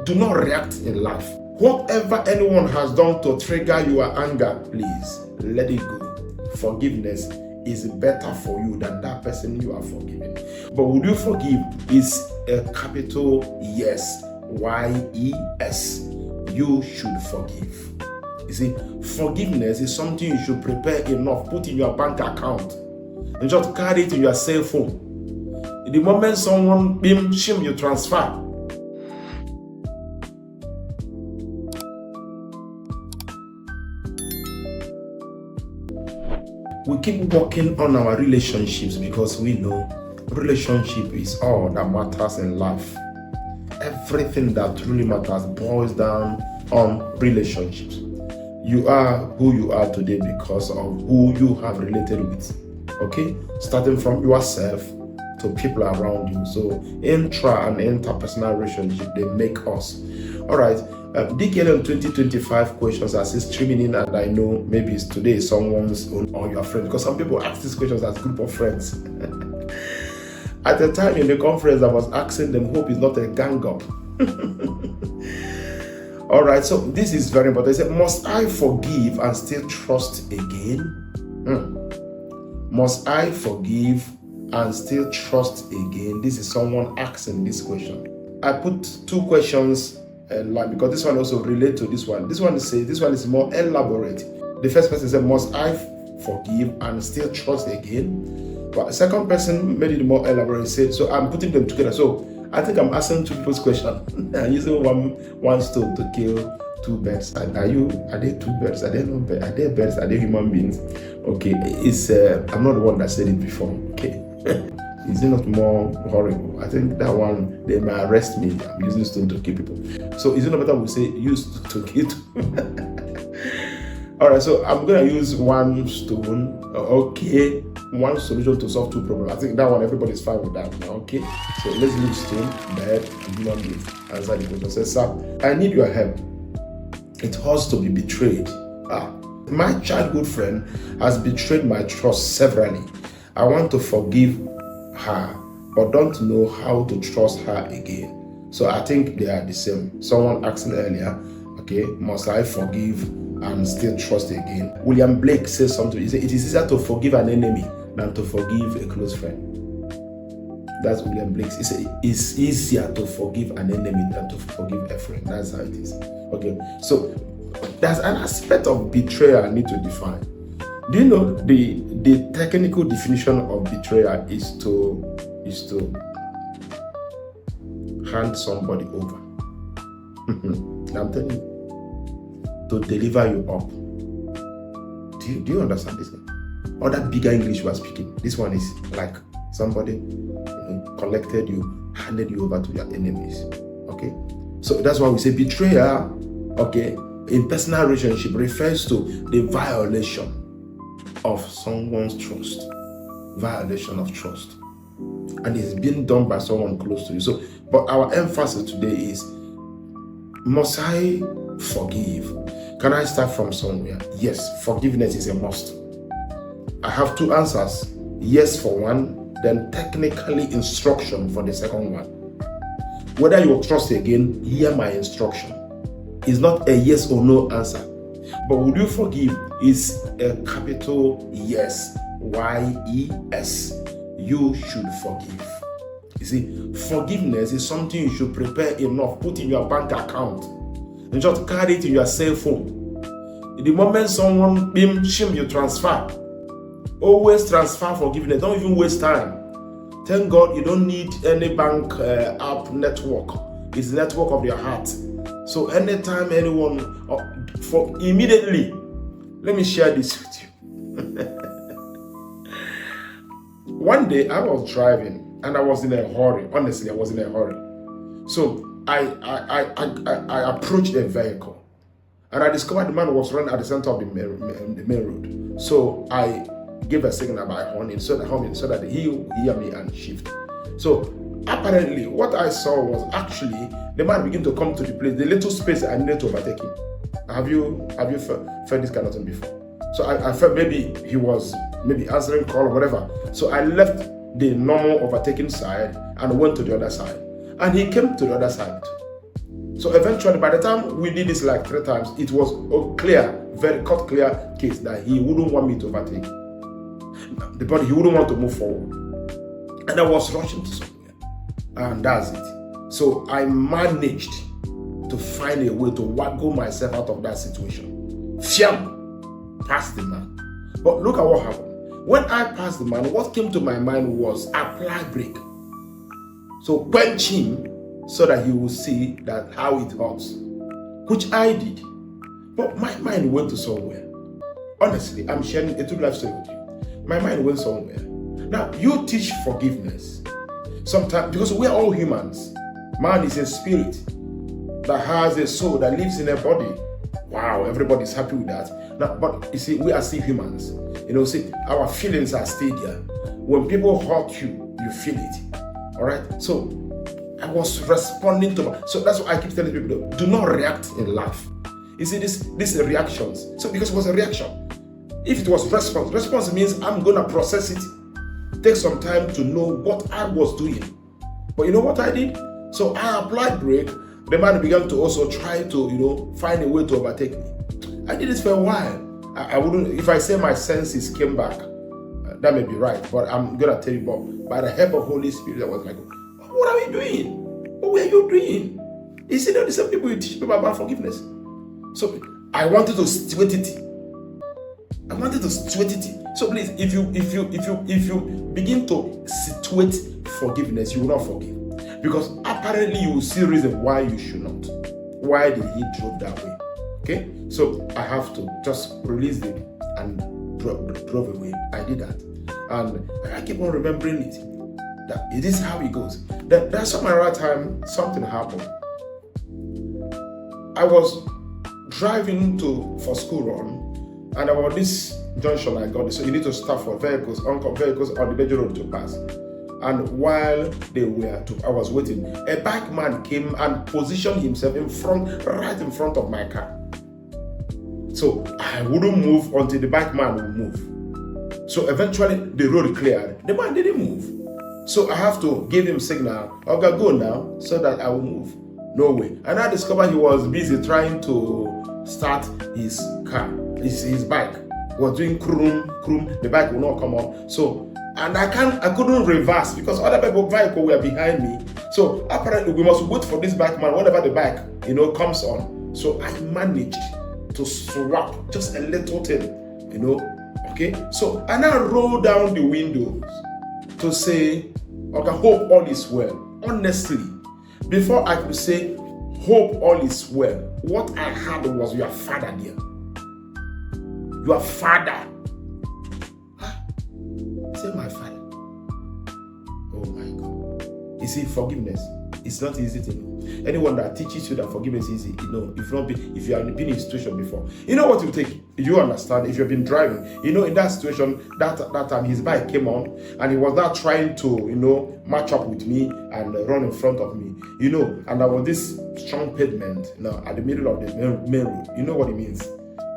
Do not react in life. Whatever anyone has done to trigger your anger, please let it go. Forgiveness is better for you than that person you are forgiving. But would you forgive? Is a capital yes. Y-E-S. You should forgive. You see, forgiveness is something you should prepare enough, put in your bank account, and just carry it in your cell phone. The moment someone bim shim, you transfer. We keep working on our relationships because we know relationship is all that matters in life. Everything that truly matters boils down on relationships. You are who you are today because of who you have related with. Okay? Starting from yourself to people around you. So intra and interpersonal relationship, they make us. Alright. DKL 2025 questions are still streaming in, and I know maybe it's today someone's own or your friend, because some people ask these questions as a group of friends. At the time in the conference, I was asking them, hope is not a gang up. All right, so this is very important. They say, must I forgive and still trust again? Must I forgive and still trust again? This is someone asking this question. I put two questions because this one also relates to this one. This one is more elaborate. The first person said, must I forgive and still trust again? But the second person made it more elaborate. Said, so I'm putting them together. So I think I'm asking two people's question. I'm using one stone to kill two birds. Are they two birds? Are they not birds? Are they birds? Are they human beings? Okay, it's I'm not the one that said it before. Okay. Is it not more horrible? I think that one, they may arrest me. I'm using stone to kill people. So is it not better we say use to kill? Alright, so I'm going to use one stone. Okay, one solution to solve two problems. I think that one, everybody's fine with that now. Okay, so let's leave stone, bed, and human beings. Answer the question. Say, sir, I need your help. It hurts to be betrayed. My childhood friend has betrayed my trust severally. I want to forgive her, but don't know how to trust her again. So I think they are the same. Someone asked earlier, okay, must I forgive and still trust again? William Blake says something. He said, it is easier to forgive an enemy than to forgive a close friend. That's William Blake. He said, it's easier to forgive an enemy than to forgive a friend. That's how it is. Okay, so there's an aspect of betrayal I need to define. Do you know the technical definition of betrayal is to hand somebody over. I'm telling you, to deliver you up. Do you understand this? Or that bigger English we are speaking. This one is like somebody collected you, handed you over to your enemies. Okay, so that's why we say betrayal. Okay, in personal relationship refers to the violation of someone's trust. Violation of trust. And it's being done by someone close to you. So, but our emphasis today is, must I forgive? Can I start from somewhere? Yes, forgiveness is a must. I have two answers. Yes for one, then technically instruction for the second one. Whether you trust again, hear my instruction. It's not a yes or no answer. But would you forgive? Is a capital yes. Y-E-S. You should forgive. You see, forgiveness is something you should prepare enough, put in your bank account, and just carry it in your cell phone. The moment someone bim shim, you transfer. Always transfer forgiveness. Don't even waste time. Thank God you don't need any bank app network. It's the network of your heart. So anytime anyone, for immediately, let me share this with you. One day I was driving and I was in a hurry. Honestly, I was in a hurry. So I approached a vehicle and I discovered the man was running at the center of the main road. So I gave a signal by horning so that he will hear me and shift. So apparently what I saw was actually the man began to come to the place, the little space I needed to overtake him. Have you felt this kind of thing before? So I felt maybe he was answering call or whatever. So I left the normal overtaking side and went to the other side. And he came to the other side. So eventually, by the time we did this like 3 times, it was a clear, very clear case that he wouldn't want me to overtake. The body, he wouldn't want to move forward. And I was rushing to somewhere. And that's it. So I managed to find a way to waggle myself out of that situation. Fiam! Passed the man. But look at what happened. When I passed the man, what came to my mind was apply brake. So quench him so that he will see that how it hurts, which I did. But my mind went to somewhere. Honestly, I'm sharing a true life story with you. My mind went somewhere. Now, you teach forgiveness. Sometimes, because we're all humans. Man is a spirit that has a soul that lives in a body. Wow, everybody's happy with that. Now, but you see, we are still humans. See, our feelings are still there. When people hurt you, you feel it. All right? So, I was responding to. So that's why I keep telling people: do not react in life. You see, these reactions. So because it was a reaction. If it was response means I'm gonna process it. Take some time to know what I was doing. But you know what I did? So I applied brake. The man began to also try to find a way to overtake me. I did it for a while. I wouldn't. If I say my senses came back, that may be right. But I'm gonna tell you more. By the help of Holy Spirit, I was like, what are we doing? What were you doing? You see, the same people you teach people about forgiveness. So I wanted to situate it. So please, if you begin to situate forgiveness, you will not forgive. Because apparently you will see reason why you should not. Why did he drove that way? Okay? So I have to just release it and drove away. I did that. And I keep on remembering it. That it is how it goes. That's some other time something happened. I was driving for school run, and about this junction I got. So you need to stop for vehicles on the major road to pass. And while I was waiting, a bike man came and positioned himself right in front of my car. So I wouldn't move until the bike man would move. So eventually the road cleared. The man didn't move. So I have to give him signal. Okay, go now, so that I will move. No way. And I discovered he was busy trying to start his car, his bike. He was doing croom. The bike will not come on. So, and I couldn't reverse because other vehicles were behind me. So apparently we must wait for this bike man whenever the bike, comes on. So I managed to swap just a little thing, Okay. So and I roll down the windows to say, okay, hope all is well. Honestly, before I could say, hope all is well, what I had was your father there. Your father. Say my father. Oh my God. You see, forgiveness, it's not easy to know. Anyone that teaches you that forgiveness is easy, if you have been in a situation before, you know what you take. You understand. If you've been driving, in that situation, that time his bike came on, and he was not trying to, match up with me and run in front of me, and there was this strong pavement, at the middle of the main road. You know what it means.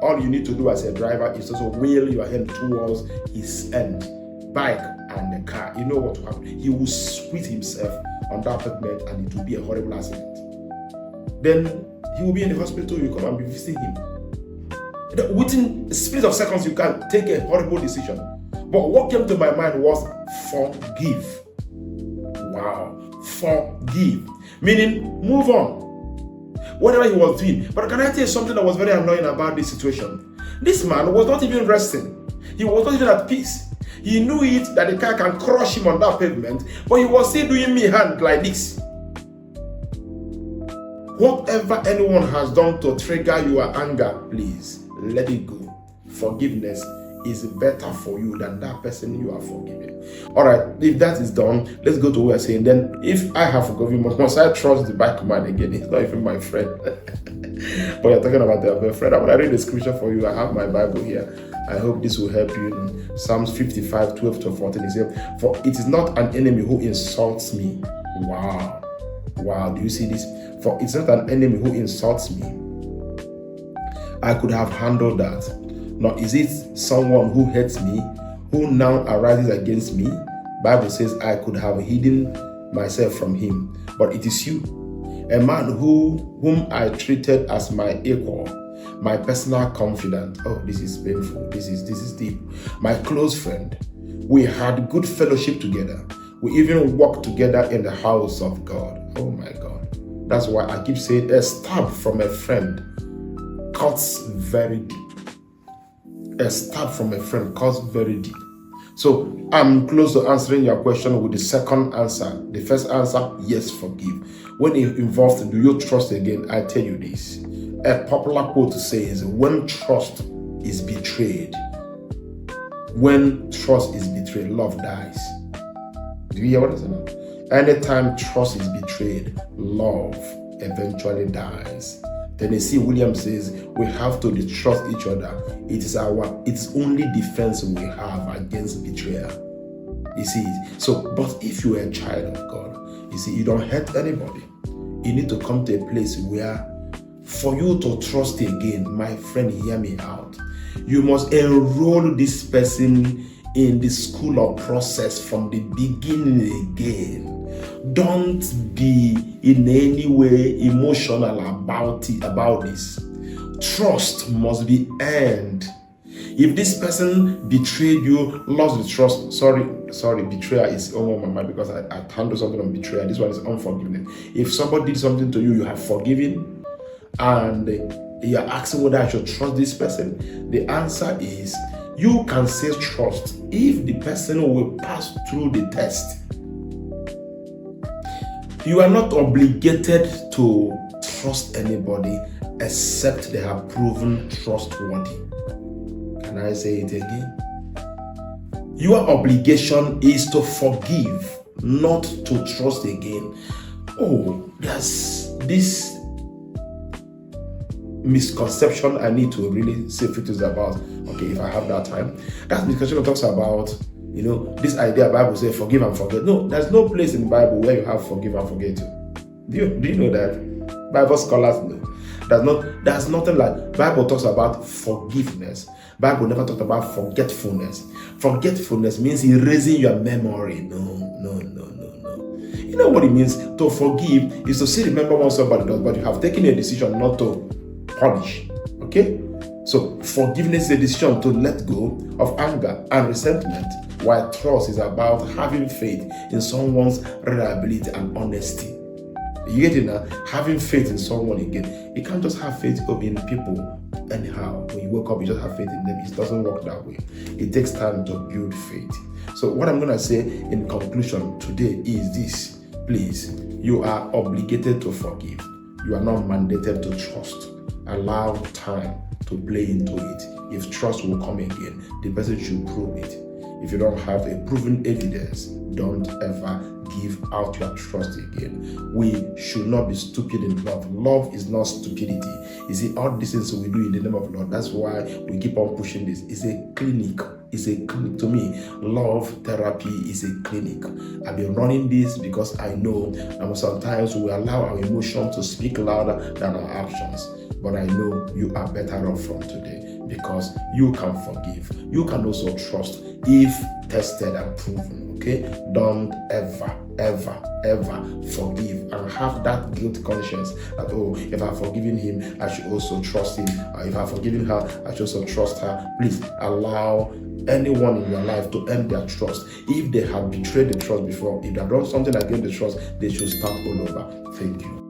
All you need to do as a driver is also wheel your hand towards his end, bike and the car. You know what will happen. He will squeeze himself on that pavement, and it will be a horrible accident. Then he will be in the hospital. You come and be visiting him. Within a split of seconds, you can take a horrible decision. But what came to my mind was forgive. Wow, forgive. Meaning, move on. Whatever he was doing. But can I tell you something that was very annoying about this situation? This man was not even resting. He was not even at peace. He knew it that the car can crush him on that pavement, but he was still doing me hand like this. Whatever anyone has done to trigger your anger, please let it go. Forgiveness is better for you than that person you are forgiving. All right, if that is done, let's go to what we're saying. Then, if I have forgiven, must I trust the bike man again? He's not even my friend. But you're talking about their friend. I'm going to read the scripture for you. I have my Bible here. I hope this will help you. Psalms 55, 12 to 14. It says, for it is not an enemy who insults me. Wow. Do you see this? For it's not an enemy who insults me. I could have handled that. Nor is it someone who hates me, who now arises against me. Bible says I could have hidden myself from him. But it is you. A man whom I treated as my equal, my personal confidant. Oh, this is painful. This is deep. My close friend. We had good fellowship together. We even walked together in the house of God. Oh my God. That's why I keep saying a stab from a friend cuts very deep. A stab from a friend cuts very deep. So I'm close to answering your question with the second answer. The first answer, yes, forgive. When it involves, do you trust again? I tell you this. A popular quote says, when trust is betrayed, love dies. Do you hear what I'm saying? Anytime trust is betrayed, love eventually dies. Tennessee Williams says we have to distrust each other. It's only defense we have against betrayal. You see, but if you're a child of God, you see, you don't hurt anybody. You need to come to a place where, for you to trust again, my friend, hear me out. You must enroll this person in the school of process from the beginning again. Don't be in any way emotional about this. Trust must be earned. If this person betrayed you, lost the trust, sorry, betrayal is on my mind because I can't do something on betrayal. This one is unforgiveness. If somebody did something to you, you have forgiven, and you're asking whether I should trust this person, the answer is you can say trust if the person will pass through the test. You are not obligated to trust anybody except they have proven trustworthy. Can I say it again? Your obligation is to forgive, not to trust again. Oh, there's this misconception I need to really say things about. Okay, if I have that time. That misconception talks about, this idea Bible says forgive and forget. No, there's no place in the Bible where you have forgive and forget. Do you know that? Bible scholars know. There's nothing like Bible talks about forgiveness. Bible never talked about forgetfulness. Forgetfulness means erasing your memory. No. You know what it means? To forgive is to still remember what somebody does, but you have taken a decision not to punish. Okay? So forgiveness is a decision to let go of anger and resentment, while trust is about having faith in someone's reliability and honesty. You get it now? Having faith in someone again. You can't just have faith in people anyhow. When you wake up, you just have faith in them. It doesn't work that way. It takes time to build faith. So what I'm going to say in conclusion today is this. Please, you are obligated to forgive. You are not mandated to trust. Allow time to play into it. If trust will come again, the person should prove it. If you don't have a proven evidence, don't ever give out your trust again. We should not be stupid in love. Love is not stupidity. You see, all these things we do in the name of Lord, that's why we keep on pushing this. It's a clinic. To me, love therapy is a clinic. I've been running this because I know that sometimes we allow our emotions to speak louder than our actions. But I know you are better off from today because you can forgive. You can also trust if tested and proven. Okay? Don't ever forgive and have that guilt conscience that, if I've forgiven him, I should also trust him. Or if I've forgiven her, I should also trust her. Please allow anyone in your life to earn their trust. If they have betrayed the trust before, if they have done something against the trust, they should start all over. Thank you.